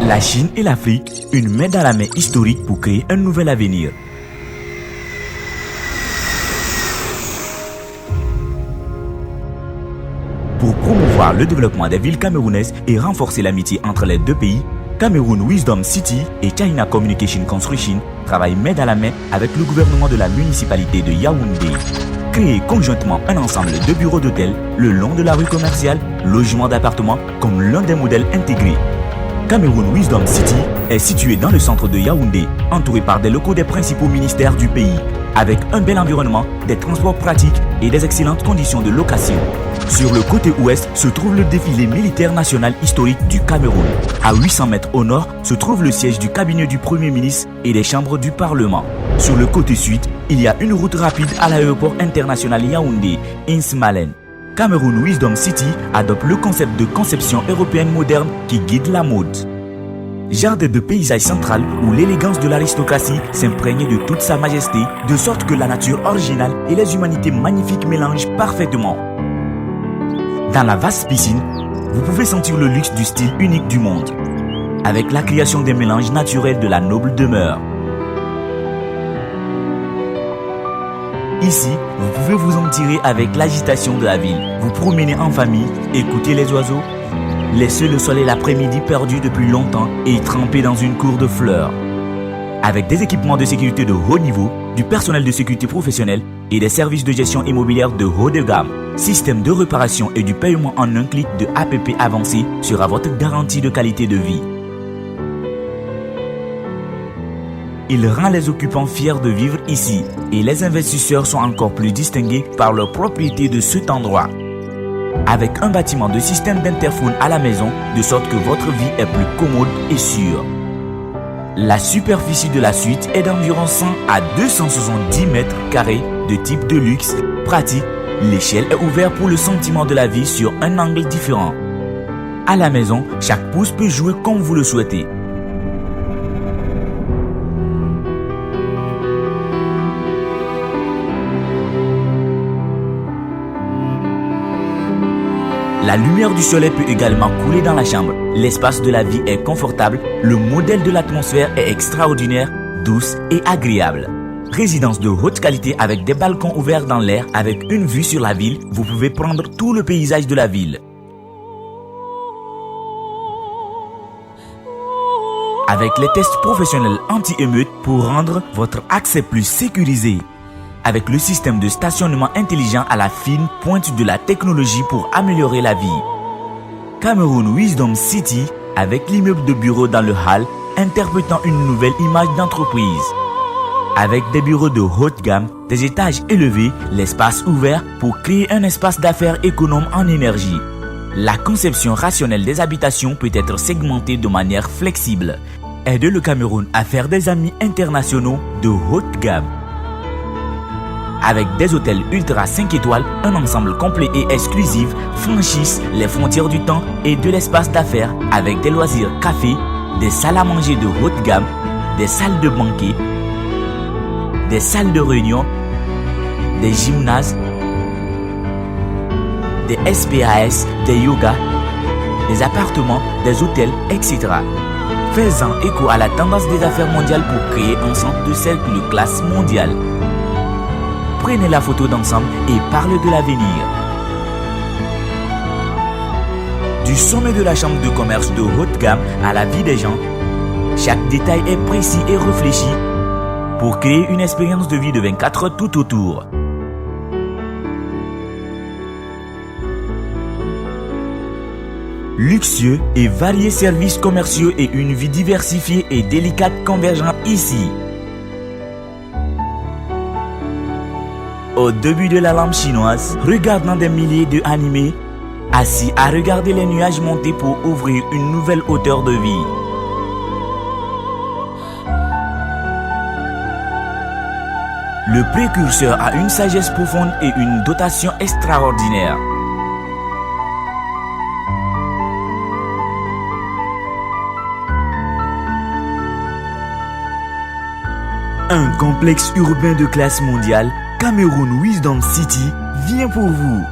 La Chine et l'Afrique, une main dans la main historique pour créer un nouvel avenir. Pour promouvoir le développement des villes camerounaises et renforcer l'amitié entre les deux pays, Cameroun Wisdom City et China Communication Construction travaillent main dans la main avec le gouvernement de la municipalité de Yaoundé. Créer conjointement un ensemble de bureaux d'hôtel le long de la rue commerciale, logements d'appartements comme l'un des modèles intégrés. Cameroun Wisdom City est situé dans le centre de Yaoundé, entouré par des locaux des principaux ministères du pays, avec un bel environnement, des transports pratiques et des excellentes conditions de location. Sur le côté ouest se trouve le défilé militaire national historique du Cameroun. À 800 mètres au nord se trouve le siège du cabinet du Premier ministre et des chambres du Parlement. Sur le côté sud, il y a une route rapide à l'aéroport international Yaoundé, Insmalen. Cameroun Wisdom City adopte le concept de conception européenne moderne qui guide la mode. Jardin de paysage central où l'élégance de l'aristocratie s'imprègne de toute sa majesté, de sorte que la nature originale et les humanités magnifiques mélangent parfaitement. Dans la vaste piscine, vous pouvez sentir le luxe du style unique du monde, avec la création des mélanges naturels de la noble demeure. Ici, vous pouvez vous en tirer avec l'agitation de la ville, vous promener en famille, écouter les oiseaux, laisser le soleil l'après-midi perdu depuis longtemps et tremper dans une cour de fleurs. Avec des équipements de sécurité de haut niveau, du personnel de sécurité professionnel et des services de gestion immobilière de haut de gamme, système de réparation et du paiement en un clic de APP avancé sera votre garantie de qualité de vie. Il rend les occupants fiers de vivre ici et les investisseurs sont encore plus distingués par leur propriété de cet endroit. Avec un bâtiment de système d'interphone à la maison, de sorte que votre vie est plus commode et sûre. La superficie de la suite est d'environ 100 à 270 mètres carrés de type de luxe, pratique. L'échelle est ouverte pour le sentiment de la vie sur un angle différent. À la maison, chaque pouce peut jouer comme vous le souhaitez. La lumière du soleil peut également couler dans la chambre. L'espace de la vie est confortable. Le modèle de l'atmosphère est extraordinaire, douce et agréable. Résidence de haute qualité avec des balcons ouverts dans l'air avec une vue sur la ville. Vous pouvez prendre tout le paysage de la ville. Avec les tests professionnels anti-émeute pour rendre votre accès plus sécurisé. Avec le système de stationnement intelligent à la fine pointe de la technologie pour améliorer la vie. Cameroun Wisdom City avec l'immeuble de bureau dans le hall interprétant une nouvelle image d'entreprise. Avec des bureaux de haute gamme, des étages élevés, l'espace ouvert pour créer un espace d'affaires économe en énergie. La conception rationnelle des habitations peut être segmentée de manière flexible. Aide le Cameroun à faire des amis internationaux de haute gamme. Avec des hôtels ultra 5 étoiles, un ensemble complet et exclusif franchissent les frontières du temps et de l'espace d'affaires avec des loisirs café, des salles à manger de haute gamme, des salles de banquet, des salles de réunion, des gymnases, des SPAS, des yogas, des appartements, des hôtels, etc. Faisant écho à la tendance des affaires mondiales pour créer un centre de cercle de classe mondiale. Prenez la photo d'ensemble et parlez de l'avenir. Du sommet de la chambre de commerce de haute gamme à la vie des gens, chaque détail est précis et réfléchi pour créer une expérience de vie de 24 heures tout autour. Luxueux et variés services commerciaux et une vie diversifiée et délicate convergent ici. Au début de la lampe chinoise, regardant des milliers d'animés, assis à regarder les nuages monter pour ouvrir une nouvelle hauteur de vie. Le précurseur a une sagesse profonde et une dotation extraordinaire. Un complexe urbain de classe mondiale, Cameroun Wisdom City vient pour vous.